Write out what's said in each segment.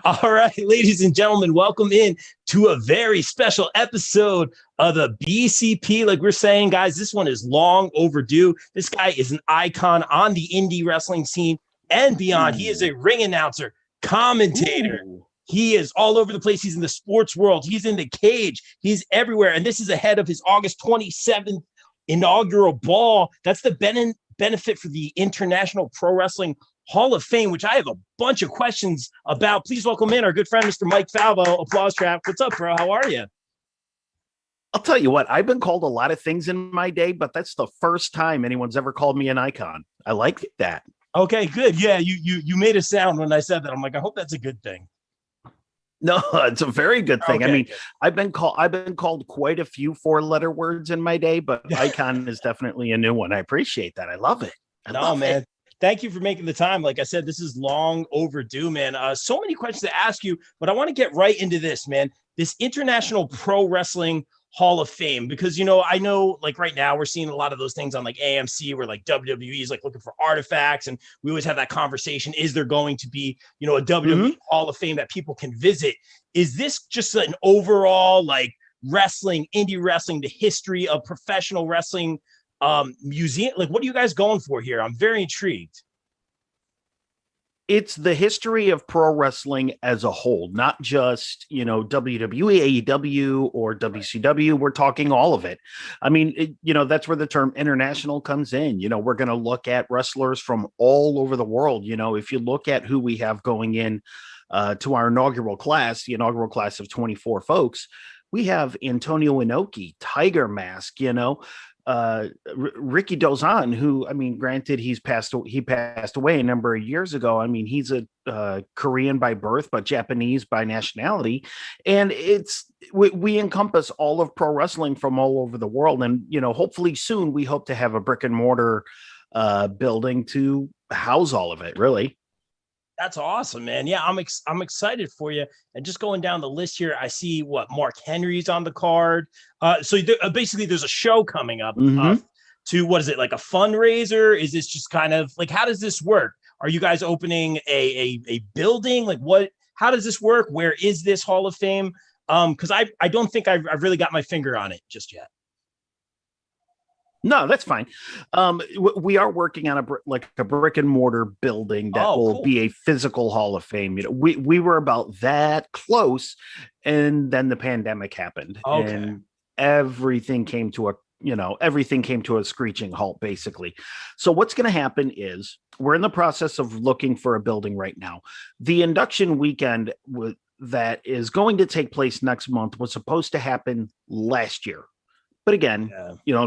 All right, ladies and gentlemen, welcome in to a very special episode of the BCP. Like we're saying, guys, this one is long overdue. This guy is an icon on the indie wrestling scene and beyond. He is a ring announcer, commentator. He is all over the place. He's in the sports world. He's in the cage. He's everywhere. And this is ahead of his August 27th inaugural ball. That's the benefit for the International Pro Wrestling Hall of Fame, which I have a bunch of questions about. Please welcome in our good friend, Mr. Mike Falvo. Applause trap. What's up, bro? How are you? I'll tell you what, I've been called a lot of things in my day, but that's the first time anyone's ever called me an icon. I like that. Okay, good. Yeah, you made a sound when I said that. I'm like, I hope that's a good thing. No, it's a very good thing. Okay, I mean, good. I've been called quite a few 4-letter words in my day, but icon is definitely a new one. I appreciate that. I love it. Man. Thank you for making the time. Like I said, this is long overdue, man. So many questions to ask you, but I want to get right into this, man. This International Pro Wrestling Hall of Fame, because, I know like right now we're seeing a lot of those things on like AMC where like WWE is like looking for artifacts. And we always have that conversation. Is there going to be, a WWE Hall of Fame that people can visit? Is this just an overall like wrestling, indie wrestling, the history of professional wrestling museum? Like, what are you guys going for here? I'm very intrigued. It's the history of pro wrestling as a whole, not just, WWE, AEW, or WCW. We're talking all of it. I mean, that's where the term international comes in. We're going to look at wrestlers from all over the world. If you look at who we have going in to our inaugural class, the inaugural class of 24 folks, we have Antonio Inoki, Tiger Mask, Ricky Dozan, who, I mean, granted, he passed away a number of years ago. I mean, he's a Korean by birth, but Japanese by nationality. And we encompass all of pro wrestling from all over the world. And, hopefully soon we hope to have a brick and mortar building to house all of it, really. That's awesome, man. Yeah, I'm excited for you. And just going down the list here, I see Mark Henry's on the card. So basically, there's a show coming up to what is it, like a fundraiser? Is this just kind of like, how does this work? Are you guys opening a building? Like what? How does this work? Where is this Hall of Fame? Because I don't think I've really got my finger on it just yet. No, that's fine. We are working on a brick and mortar building that will be a physical Hall of Fame. We were about that close, and then the pandemic happened, and everything came to a screeching halt, basically. So what's going to happen is we're in the process of looking for a building right now. The induction weekend that is going to take place next month was supposed to happen last year. But again,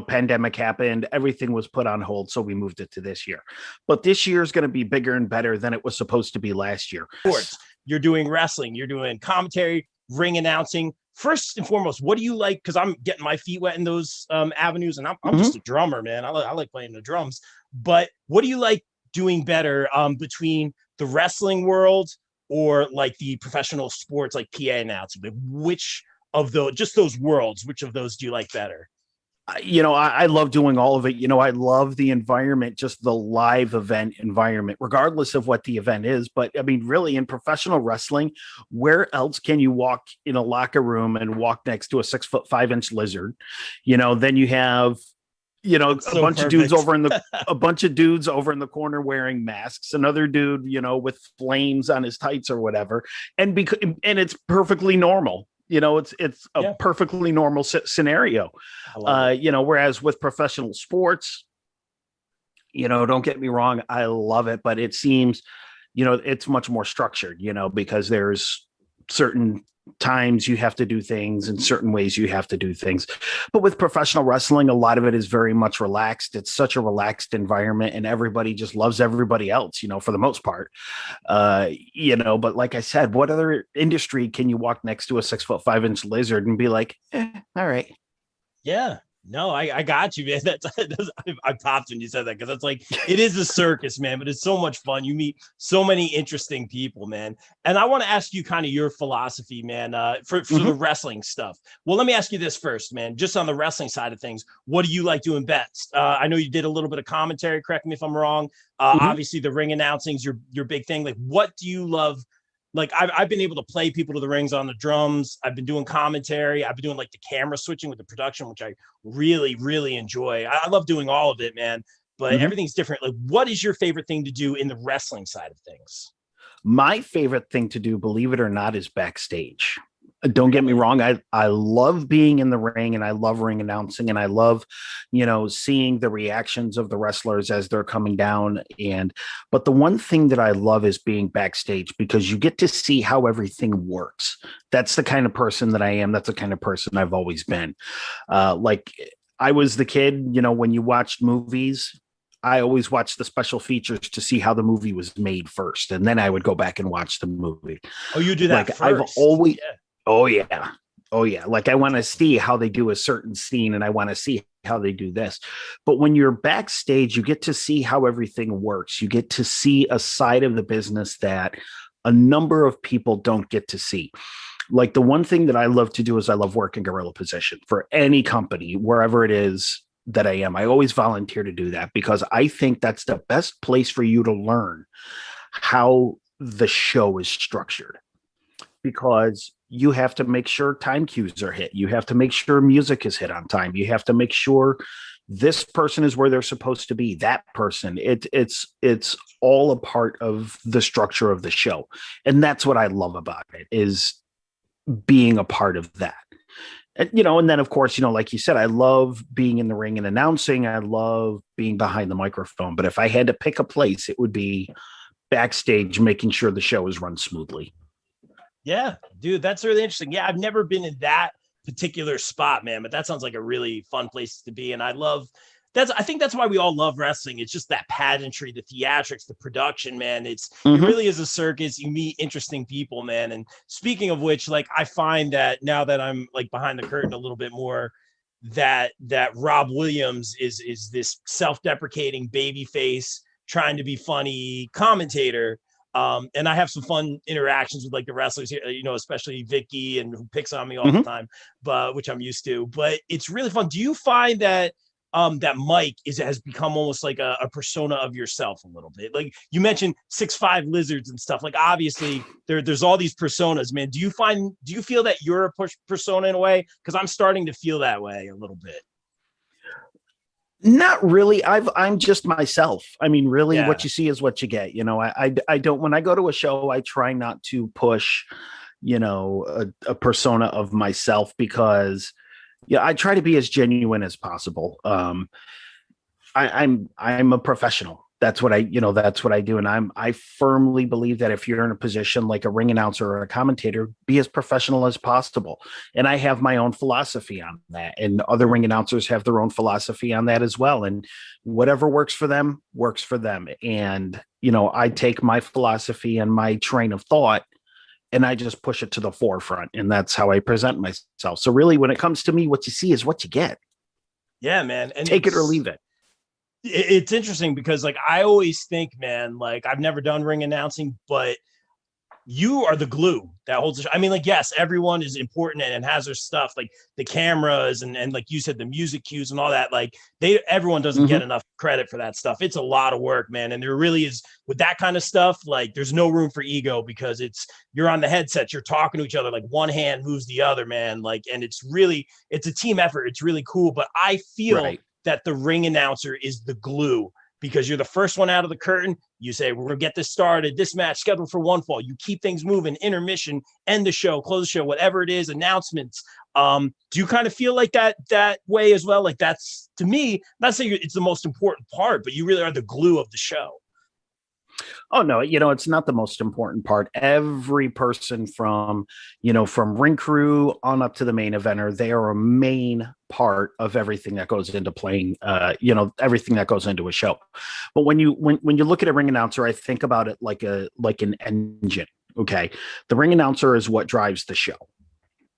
pandemic happened, everything was put on hold, so we moved it to this year. But this year is going to be bigger and better than it was supposed to be last year. Sports, you're doing wrestling, you're doing commentary, ring announcing. First and foremost, what do you like? Because I'm getting my feet wet in those avenues, and I'm just a drummer, man. I like playing the drums. But what do you like doing better between the wrestling world or like the professional sports, like PA announcing? Like which of those worlds, which of those do you like better? I love doing all of it. I love the environment, just the live event environment, regardless of what the event is. But I mean, really, in professional wrestling, where else can you walk in a locker room and walk next to a 6'5" lizard? Then you have a bunch of dudes over in the corner wearing masks, another dude, with flames on his tights or whatever. And it's perfectly normal. It's a perfectly normal scenario. Whereas with professional sports, don't get me wrong, I love it, but it seems, it's much more structured, because there's certain times you have to do things in certain ways you have to do things. But with professional wrestling, a lot of it is very much relaxed. It's such a relaxed environment and everybody just loves everybody else, for the most part. But like I said, what other industry can you walk next to a 6'5" lizard and be like, all right. Yeah. No, I got you, man. I popped when you said that because it's like it is a circus, man, but it's so much fun. You meet so many interesting people, man. And I want to ask you kind of your philosophy, man, for the wrestling stuff. Well, let me ask you this first, man. Just on the wrestling side of things, what do you like doing best? I know you did a little bit of commentary. Correct me if I'm wrong. Obviously, the ring announcing's your big thing. Like, what do you love like I've been able to play people to the rings on the drums. I've been doing commentary. I've been doing like the camera switching with the production, which I really, really enjoy. I love doing all of it, man. But everything's different. Like, what is your favorite thing to do in the wrestling side of things? My favorite thing to do, believe it or not, is backstage. Don't get me wrong. I love being in the ring and I love ring announcing and I love, seeing the reactions of the wrestlers as they're coming down. But the one thing that I love is being backstage because you get to see how everything works. That's the kind of person that I am. That's the kind of person I've always been. Like I was the kid, when you watched movies, I always watched the special features to see how the movie was made first. And then I would go back and watch the movie. Oh, you do that like first. I've always, Oh yeah. Oh yeah. Like I want to see how they do a certain scene and I want to see how they do this. But when you're backstage, you get to see how everything works. You get to see a side of the business that a number of people don't get to see. Like the one thing that I love to do is I love working gorilla position for any company, wherever it is that I am. I always volunteer to do that because I think that's the best place for you to learn how the show is structured. Because you have to make sure time cues are hit. You have to make sure music is hit on time. You have to make sure this person is where they're supposed to be. That person. It's all a part of the structure of the show, and that's what I love about it is being a part of that. And then of course, like you said, I love being in the ring and announcing. I love being behind the microphone. But if I had to pick a place, it would be backstage, making sure the show is run smoothly. Yeah, dude, that's really interesting. Yeah, I've never been in that particular spot, man, but that sounds like a really fun place to be. And I think that's why we all love wrestling. It's just that pageantry, the theatrics, the production, man. It really is a circus. You meet interesting people, man. And speaking of which, like I find that now that I'm like behind the curtain a little bit more, that Rob Williams is this self-deprecating baby face trying to be funny commentator. And I have some fun interactions with like the wrestlers here, especially Vicky and who picks on me all the time, but which I'm used to, but it's really fun. Do you find that, that Mike has become almost like a persona of yourself a little bit? Like you mentioned 6'5" lizards and stuff. Like obviously there's all these personas, man. Do you feel that you're a persona in a way? Cause I'm starting to feel that way a little bit. Not really. I'm just myself. I mean, really, what you see is what you get. I don't. When I go to a show, I try not to push, a persona of myself because, I try to be as genuine as possible. I'm a professional. That's what I do. And I firmly believe that if you're in a position like a ring announcer or a commentator, be as professional as possible. And I have my own philosophy on that. And other ring announcers have their own philosophy on that as well. And whatever works for them, works for them. And, I take my philosophy and my train of thought and I just push it to the forefront. And that's how I present myself. So really, when it comes to me, what you see is what you get. Yeah, man. And take it or leave it. It's interesting because like I always think, man, like I've never done ring announcing, but you are the glue that holds the show. I mean, like, yes, everyone is important and has their stuff, like the cameras and like you said, the music cues and all that. Like everyone doesn't get enough credit for that stuff. It's a lot of work, man. And there really is with that kind of stuff. Like there's no room for ego because you're on the headset, you're talking to each other, like one hand moves the other, man. Like, and it's a team effort. It's really cool. But I feel that the ring announcer is the glue because you're the first one out of the curtain. You say, we're going to get this started. This match scheduled for one fall. You keep things moving, intermission, end the show, close the show, whatever it is, announcements. Do you kind of feel like that way as well? Like that's, to me, I'm not saying it's the most important part, but you really are the glue of the show. Oh, no, it's not the most important part. Every person from ring crew on up to the main eventer, they are a main part of everything that goes into playing, everything that goes into a show. But when you look at a ring announcer, I think about it like an engine. Okay. The ring announcer is what drives the show.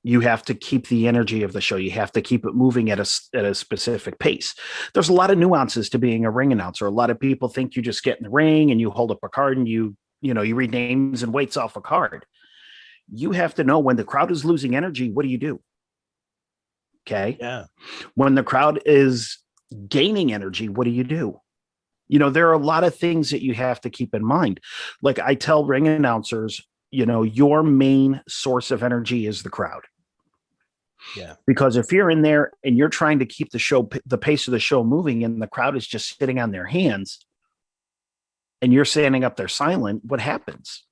You have to keep the energy of the show. You have to keep it moving at a specific pace. There's a lot of nuances to being a ring announcer. A lot of people think you just get in the ring and you hold up a card and you read names and weights off a card. You have to know when the crowd is losing energy, what do you do? Okay. Yeah. When the crowd is gaining energy, what do you do? There are a lot of things that you have to keep in mind. Like I tell ring announcers, your main source of energy is the crowd. Yeah. Because if you're in there and you're trying to keep the pace of the show moving, and the crowd is just sitting on their hands and you're standing up there silent, what happens?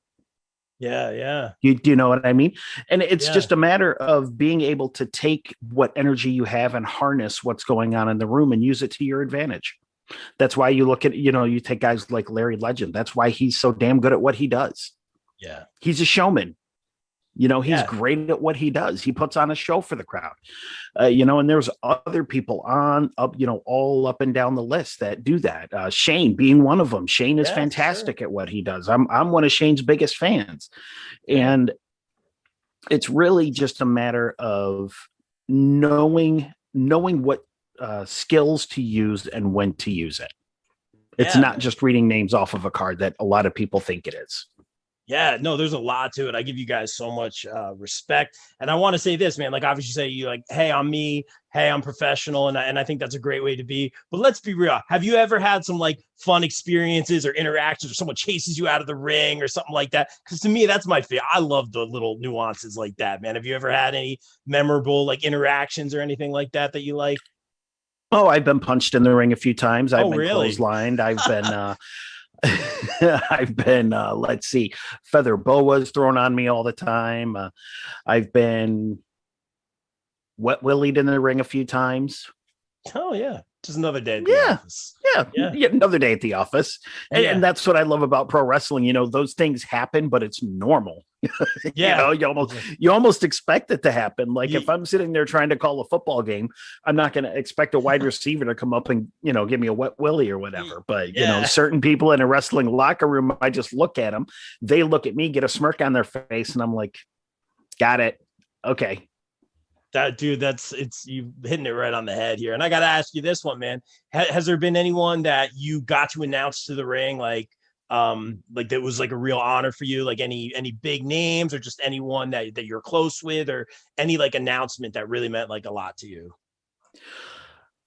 Yeah. Yeah. Do you know what I mean? And it's Yeah. just a matter of being able to take what energy you have and harness what's going on in the room and use it to your advantage. That's why you look at, you take guys like Larry Legend. That's why he's so damn good at what he does. Yeah. He's a showman. He's great at what he does. He puts on a show for the crowd. And there's other people all up and down the list that do that. Shane being one of them. Shane is fantastic at what he does. I'm one of Shane's biggest fans. And it's really just a matter of knowing what skills to use and when to use it. It's not just reading names off of a card that a lot of people think it is. Yeah, no, there's a lot to it. I give you guys so much respect. And I want to say this, man, like obviously say you like, hey, I'm me. Hey, I'm professional. And I think that's a great way to be. But let's be real. Have you ever had some like fun experiences or interactions or someone chases you out of the ring or something like that? Because to me, that's my favorite. I love the little nuances like that, man. Have you ever had any memorable like interactions or anything like that you like? Oh, I've been punched in the ring a few times. I've been really? clotheslined. I've been let's see, feather boas thrown on me all the time. I've been wet willied in the ring a few times. Oh yeah, just another day at the office. Yeah, another day at the office. And that's what I love about pro wrestling. Those things happen, but it's normal. Yeah. You almost expect it to happen. Like if I'm sitting there trying to call a football game, I'm not going to expect a wide receiver to come up and, give me a wet willy or whatever. But, certain people in a wrestling locker room, I just look at them. They look at me, get a smirk on their face, and I'm like, got it. Okay. That dude, you hitting it right on the head here. And I got to ask you this one, man. Has there been anyone that you got to announce to the ring, like that was like a real honor for you, like any big names or just anyone that you're close with, or any like announcement that really meant like a lot to you?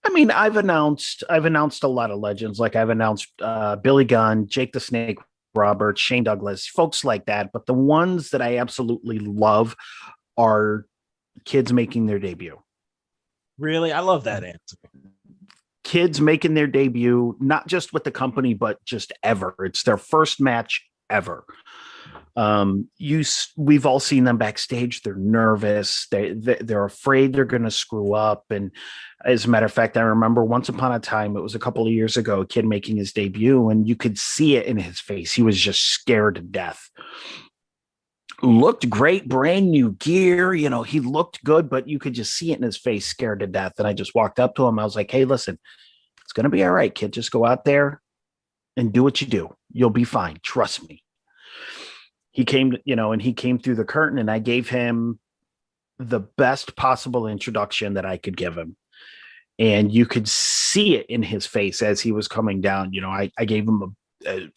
I mean, I've announced a lot of legends. Like I've announced Billy Gunn, Jake the Snake Roberts, Shane Douglas, folks like that. But the ones that I absolutely love are kids making their debut. Really? I love that answer. Kids making their debut, not just with the company, but just ever. It's their first match ever. We've all seen them backstage. They're nervous. They're afraid they're going to screw up. And as a matter of fact, I remember once upon a time, it was a couple of years ago, a kid making his debut, and you could see it in his face. He was just scared to death. Looked great, brand new gear. He looked good, but you could just see it in his face, scared to death. And I just walked up to him. I was like, hey, listen, it's going to be all right, kid. Just go out there and do what you do. You'll be fine. Trust me. He came, and he came through the curtain, and I gave him the best possible introduction that I could give him. And you could see it in his face as he was coming down. I gave him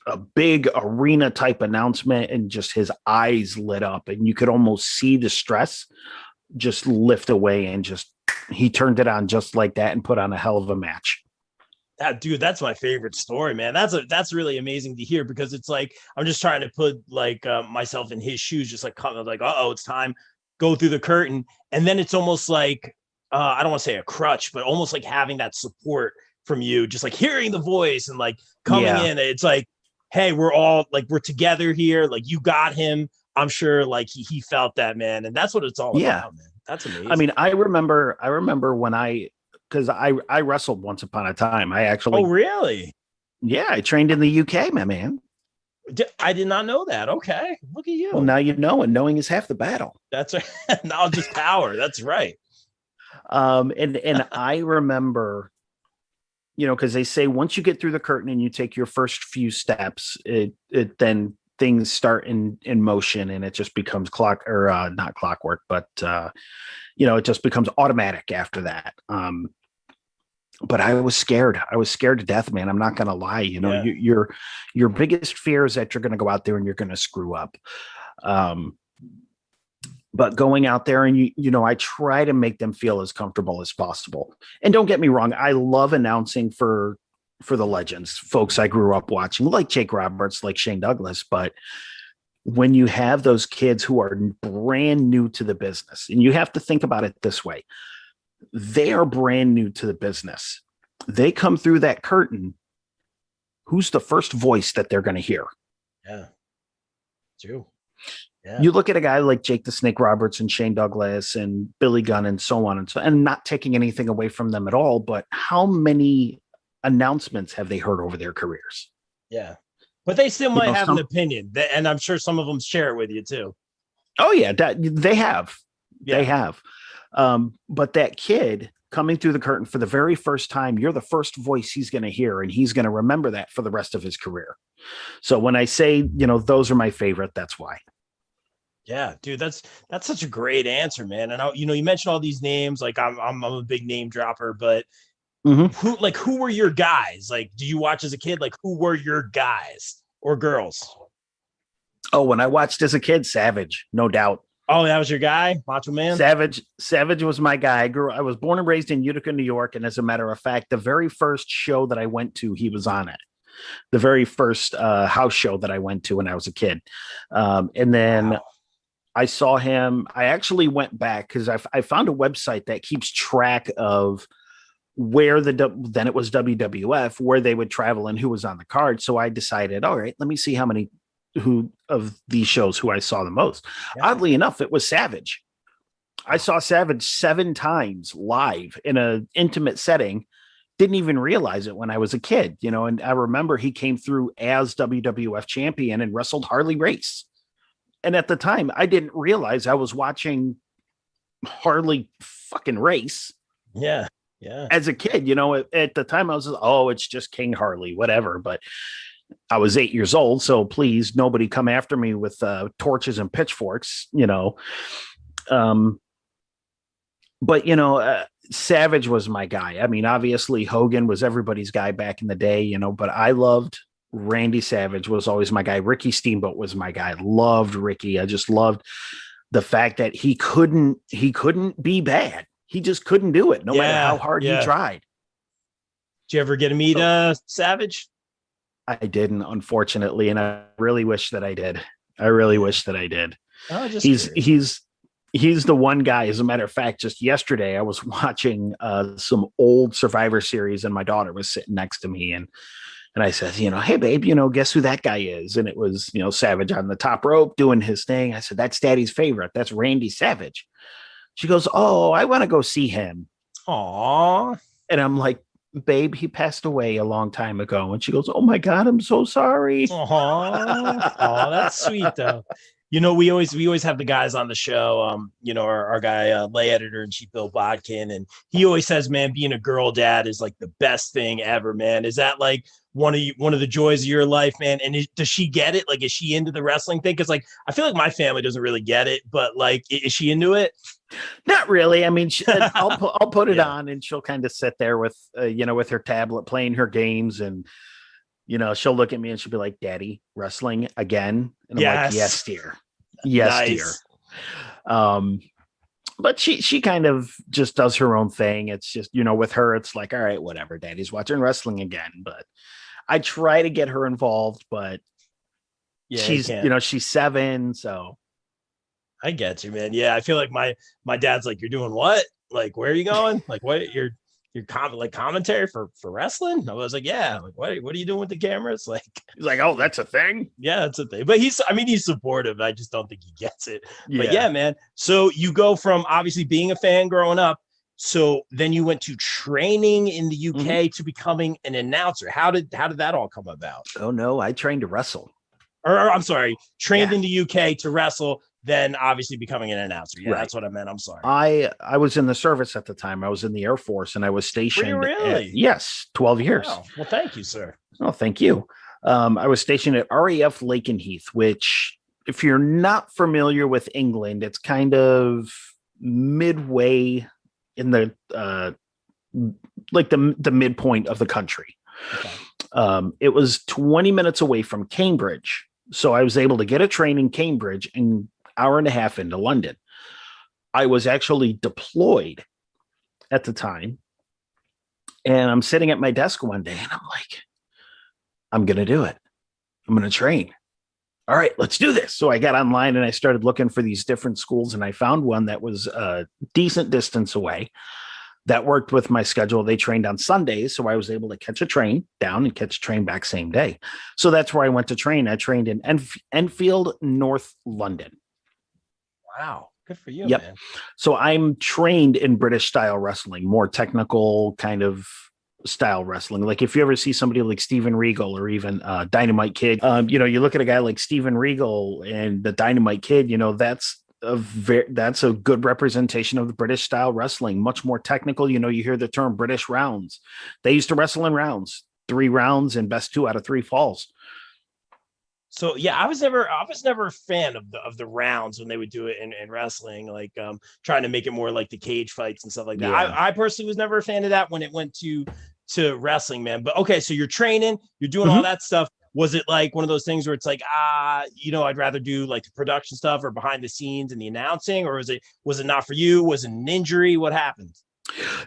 a big arena type announcement, and just his eyes lit up, and you could almost see the stress just lift away, and he turned it on just like that and put on a hell of a match. Dude, that's my favorite story, man. That's really amazing to hear, because it's like, I'm just trying to put like myself in his shoes, just like kind of like, it's time, go through the curtain. And then it's almost like, I don't want to say a crutch, but almost like having that support from you, just like hearing the voice and like coming in. It's like, hey, we're together here. Like, you got him. I'm sure like he felt that, man. And that's what it's all about, man. That's amazing. I mean, I remember when because I wrestled once upon a time. I actually. Oh, really? Yeah. I trained in the UK, my man. I did not know that. Okay. Look at you. Well, now you know, and knowing is half the battle. That's right. Knowledge is power. That's right. And I remember, because they say once you get through the curtain and you take your first few steps, it then things start in motion, and it just becomes not clockwork, but it just becomes automatic after that. But I was scared. I was scared to death, man. I'm not going to lie. Your biggest fear is that you're going to go out there and you're going to screw up. But going out there and, I try to make them feel as comfortable as possible. And don't get me wrong, I love announcing for the legends, folks I grew up watching, like Jake Roberts, like Shane Douglas. But when you have those kids who are brand new to the business, and you have to think about it this way, they are brand new to the business. They come through that curtain. Who's the first voice that they're going to hear? Yeah. True. Yeah. You look at a guy like Jake the Snake Roberts and Shane Douglas and Billy Gunn and so on and not taking anything away from them at all, but how many announcements have they heard over their careers? Yeah. But they still might have an opinion, and I'm sure some of them share it with you too. Oh yeah, they have. Yeah. They have. But that kid coming through the curtain for the very first time, you're the first voice he's going to hear, and he's going to remember that for the rest of his career. So when I say, those are my favorite, that's why. Yeah, dude, that's such a great answer, man. And you mentioned all these names, like I'm a big name dropper, but who were your guys? Like, do you watch as a kid? Like, who were your guys or girls? Oh, when I watched as a kid, Savage, no doubt. Oh, that was your guy, Macho Man? Savage was my guy. I was born and raised in Utica, New York, and as a matter of fact, the very first show that I went to, he was on it. The very first house show that I went to when I was a kid, and then. Wow. I saw him. I actually went back because I found a website that keeps track of where then it was WWF, where they would travel and who was on the card. So I decided, all right, let me see who of these shows who I saw the most. Yeah. Oddly enough, it was Savage. I saw Savage 7 times live in an intimate setting. Didn't even realize it when I was a kid, and I remember he came through as WWF champion and wrestled Harley Race. And at the time, I didn't realize I was watching Harley fucking Race. Yeah. Yeah. As a kid, at the time I was, it's just King Harley, whatever. But I was 8 years old. So please, nobody come after me with torches and pitchforks, But, Savage was my guy. I mean, obviously Hogan was everybody's guy back in the day, but I loved Randy Savage was always my guy. Ricky Steamboat was my guy. I loved Ricky. I just loved the fact that he couldn't be bad. He just couldn't do it, no matter how hard he tried. Did you ever get to meet Savage? I didn't, unfortunately, and I really wish that I did. I really wish that I did. Oh, he's the one guy. As a matter of fact, just yesterday I was watching some old Survivor series, and my daughter was sitting next to me, and I said, hey, babe, guess who that guy is? And it was, Savage on the top rope doing his thing. I said, that's Daddy's favorite. That's Randy Savage. She goes, oh, I want to go see him. Aww. And I'm like, babe, he passed away a long time ago. And she goes, oh, my God, I'm so sorry. Aww. Oh, that's sweet, though. We always have the guys on the show. Our guy, lay editor in chief, Bill Bodkin, and he always says, man, being a girl dad is like the best thing ever, man. Is that like one of the joys of your life, man? And does she get it? Like, is she into the wrestling thing? Because like, I feel like my family doesn't really get it, but like, is she into it? Not really. I mean, I'll put it on, and she'll kind of sit there with with her tablet playing her games, and she'll look at me and she'll be like, Daddy, wrestling again? And I'm like, yes, dear. Yes, nice. Dear. But she kind of just does her own thing. It's just, with her, it's like, all right, whatever, Daddy's watching wrestling again. But I try to get her involved, but she's 7. So I get you, man. Yeah. I feel like my dad's like, you're doing what? Like, where are you going? Like, what you're commentary for wrestling? I was like, yeah. Like, what are you doing with the cameras? Like, he's like, oh, that's a thing. Yeah, that's a thing. But he's supportive. I just don't think he gets it. Yeah. But yeah, man. So you go from obviously being a fan growing up. So then you went to training in the UK to becoming an announcer. How did that all come about? Oh no, I trained to wrestle. Or I'm sorry, trained in the UK to wrestle. Then obviously becoming an announcer. Yeah, right. That's what I meant. I'm sorry. I was in the service at the time. I was in the Air Force, and I was stationed. Were you really? Yes, 12 years. Wow. Well, thank you, sir. Oh, thank you. I was stationed at RAF Lakenheath, which, if you're not familiar with England, it's kind of midway in the the midpoint of the country. Okay. It was 20 minutes away from Cambridge, so I was able to get a train in Cambridge and hour and a half into London. I was actually deployed at the time, and I'm sitting at my desk one day, and I'm like, I'm going to do it. I'm going to train. all right, let's do this. So I got online and I started looking for these different schools, and I found one that was a decent distance away that worked with my schedule. They trained on Sundays, so I was able to catch a train down and catch a train back same day. So that's where I went to train. I trained in Enfield, North London. Wow. Good for you, Yep. man. So I'm trained in British style wrestling, more technical kind of style wrestling. Like if you ever see somebody like Steven Regal or even Dynamite Kid, you look at a guy like Steven Regal and the Dynamite Kid, that's a good representation of the British style wrestling, much more technical. You hear the term British rounds. They used to wrestle in rounds, 3 rounds and best 2 out of 3 falls. So yeah, I was never a fan of the rounds when they would do it in wrestling, like trying to make it more like the cage fights and stuff like that. Yeah. I personally was never a fan of that when it went to wrestling, man. But okay, so you're training, you're doing all that stuff. Was it like one of those things where it's like, I'd rather do like the production stuff or behind the scenes and the announcing, or was it not for you? Was it an injury? What happened?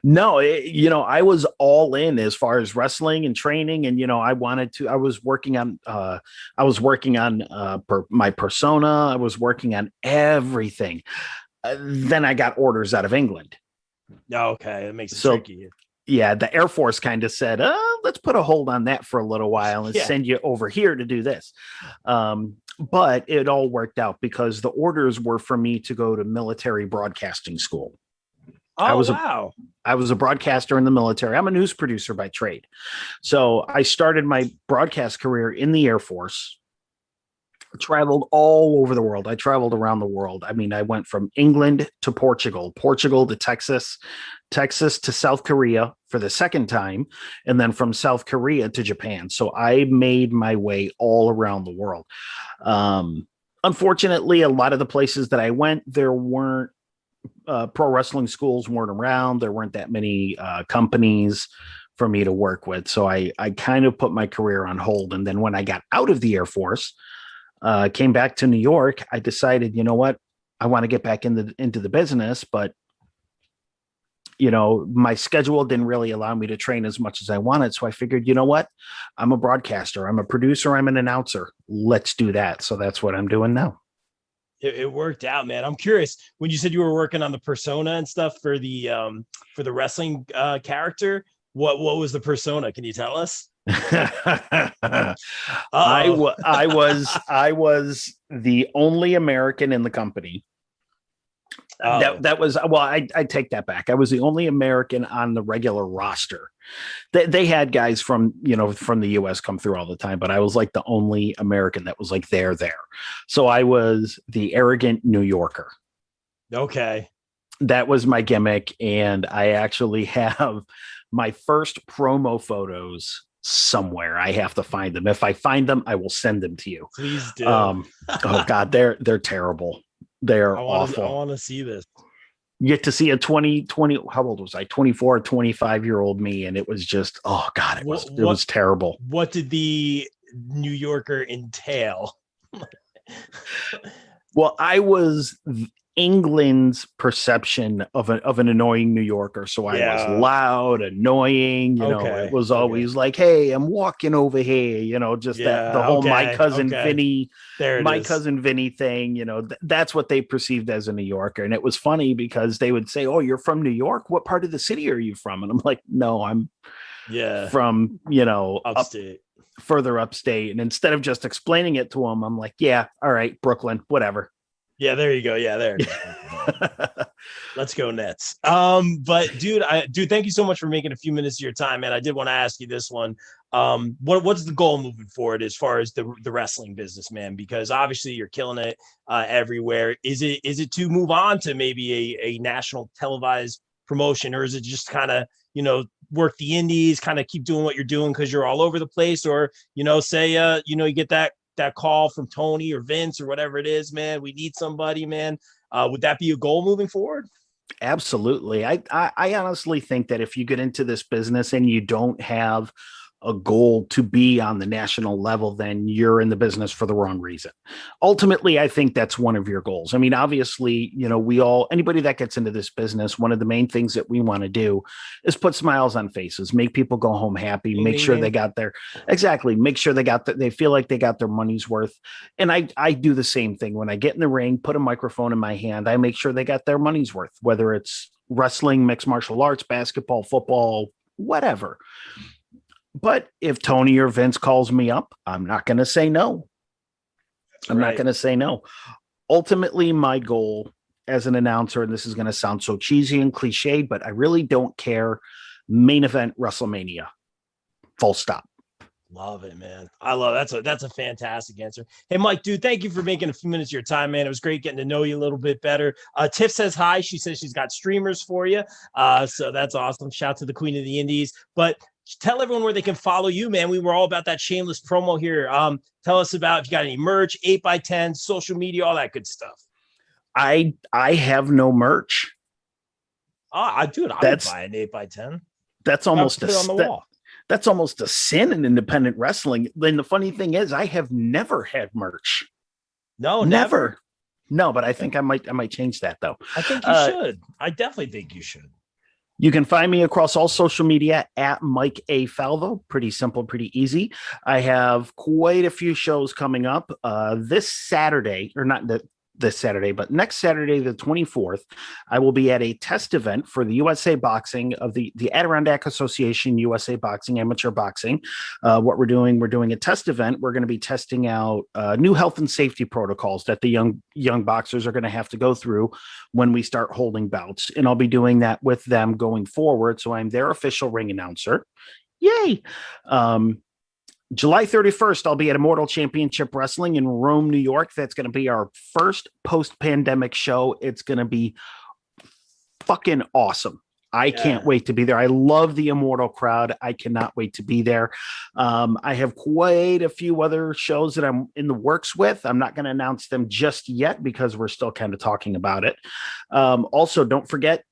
No, I was all in as far as wrestling and training. And, I was working on my persona. I was working on everything. Then I got orders out of England. Okay. That makes it tricky. Yeah. The Air Force kind of said, let's put a hold on that for a little while and send you over here to do this. But it all worked out because the orders were for me to go to military broadcasting school. Oh, I was a broadcaster in the military. I'm a news producer by trade. So I started my broadcast career in the Air Force, traveled all over the world. I traveled around the world. I mean, I went from England to Portugal to Texas to South Korea for the second time, and then from South Korea to Japan. So I made my way all around the world. Unfortunately, a lot of the places that I went, there weren't pro wrestling schools weren't around. There weren't that many companies for me to work with. So I kind of put my career on hold. And then when I got out of the Air Force, came back to New York, I decided, you know what, I want to get back into the business, but my schedule didn't really allow me to train as much as I wanted. So I figured, you know what, I'm a broadcaster, I'm a producer, I'm an announcer. Let's do that. So that's what I'm doing now. It worked out, man. I'm curious, when you said you were working on the persona and stuff for the wrestling character, what was the persona? Can you tell us? I was the only American in the company. That was, well, I take that back. I was the only American on the regular roster. They had guys from the US come through all the time, but I was like the only American that was like there. So I was the arrogant New Yorker. Okay. That was my gimmick. And I actually have my first promo photos somewhere. I have to find them. If I find them, I will send them to you. Please do. Oh God, they're terrible. They're awful. I want to see this. You get to see a 20, how old was I? 24, 25-year-old me. And it was just, oh God, it was terrible. What did the New Yorker entail? Well, I was England's perception of an annoying New Yorker. So I was loud, annoying, it was always like, hey, I'm walking over here, that the whole my cousin Vinny thing, that's what they perceived as a New Yorker. And it was funny because they would say, oh, you're from New York? What part of the city are you from? And I'm like, no, I'm from, upstate. Further upstate. And instead of just explaining it to them, I'm like, yeah, all right, Brooklyn, whatever. Yeah, there you go. Yeah, there. Let's go Nets. But dude, thank you so much for making a few minutes of your time, man. I did want to ask you this one. What's the goal moving forward as far as the wrestling business, man? Because obviously you're killing it everywhere. Is it to move on to maybe a national televised promotion, or is it just kind of, work the indies, kind of keep doing what you're doing because you're all over the place, or, say, you get that call from Tony or Vince or whatever it is, man, we need somebody, man. Would that be a goal moving forward? Absolutely. I honestly think that if you get into this business and you don't have a goal to be on the national level, then you're in the business for the wrong reason. Ultimately, I think that's one of your goals. I mean, obviously, anybody that gets into this business, one of the main things that we want to do is put smiles on faces, make people go home happy, make sure they got make sure they feel like they got their money's worth. And I do the same thing when I get in the ring, put a microphone in my hand, I make sure they got their money's worth, whether it's wrestling, mixed martial arts, basketball, football, whatever. But if Tony or Vince calls me up, I'm not going to say no. I'm not going to say no. Ultimately, my goal as an announcer, and this is going to sound so cheesy and cliched, but I really don't care. Main event WrestleMania. Full stop. Love it, man. I love it. That's a fantastic answer. Hey, Mike, dude, thank you for making a few minutes of your time, man. It was great getting to know you a little bit better. Tiff says hi. She says she's got streamers for you. So that's awesome. Shout out to the Queen of the Indies. But tell everyone where they can follow you, man. We were all about that shameless promo here. Tell us about if you got any merch, 8x10, social media, all that good stuff. I have no merch. I would buy an 8x10. That's almost on the wall. That's almost a sin in independent wrestling. Then the funny thing is, I have never had merch. No, never. No, but I think I might change that though. I think you should. I definitely think you should. You can find me across all social media at Mike A. Falvo. Pretty simple, pretty easy. I have quite a few shows coming up this Saturday, or not this Saturday, but next Saturday, the 24th, I will be at a test event for the USA Boxing of the Adirondack Association, USA Boxing, Amateur Boxing. What we're doing a test event. We're going to be testing out new health and safety protocols that the young boxers are going to have to go through when we start holding bouts. And I'll be doing that with them going forward. So I'm their official ring announcer. Yay. July 31st, I'll be at Immortal Championship Wrestling in Rome, New York. That's going to be our first post-pandemic show. It's going to be fucking awesome. I can't wait to be there. I love the Immortal crowd. I cannot wait to be there. I have quite a few other shows that I'm in the works with. I'm not going to announce them just yet because we're still kind of talking about it. Also, don't forget,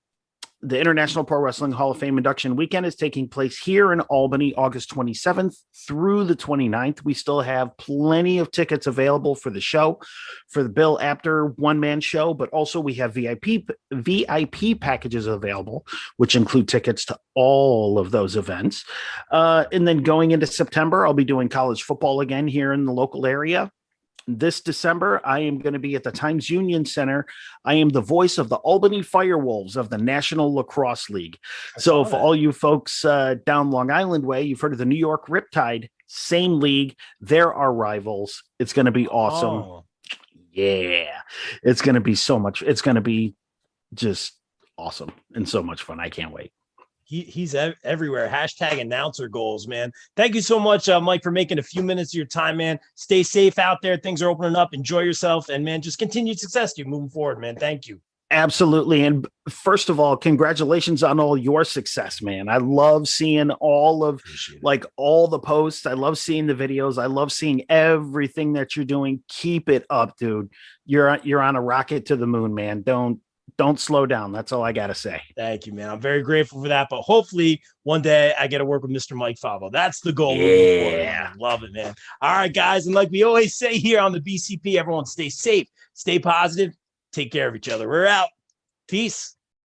the International Pro Wrestling Hall of Fame induction weekend is taking place here in Albany, August 27th through the 29th. We still have plenty of tickets available for the show, for the Bill Apter one-man show, but also we have VIP packages available, which include tickets to all of those events. And then going into September, I'll be doing college football again here in the local area. This December, I am going to be at the Times Union Center. I am the voice of the Albany Firewolves of the National Lacrosse League. So for all you folks down Long Island way, you've heard of the New York Riptide, same league. They're our rivals. It's going to be awesome. Oh. Yeah, it's going to be so much. It's going to be just awesome and so much fun. I can't wait. He's everywhere. Hashtag announcer goals, man. Thank you so much, Mike, for making a few minutes of your time, man. Stay safe out there. Things are opening up. Enjoy yourself. And, man, just continued success to you moving forward, man. Thank you. Absolutely. And first of all, congratulations on all your success, man. I love seeing all the posts. I love seeing the videos. I love seeing everything that you're doing. Keep it up, dude. You're on a rocket to the moon, man. Don't slow down. That's all I got to say. Thank you, man. I'm very grateful for that. But hopefully one day I get to work with Mr. Mike Falvo. That's the goal. Yeah. Love it, man. All right, guys. And like we always say here on the BCP, everyone stay safe, stay positive, take care of each other. We're out. Peace.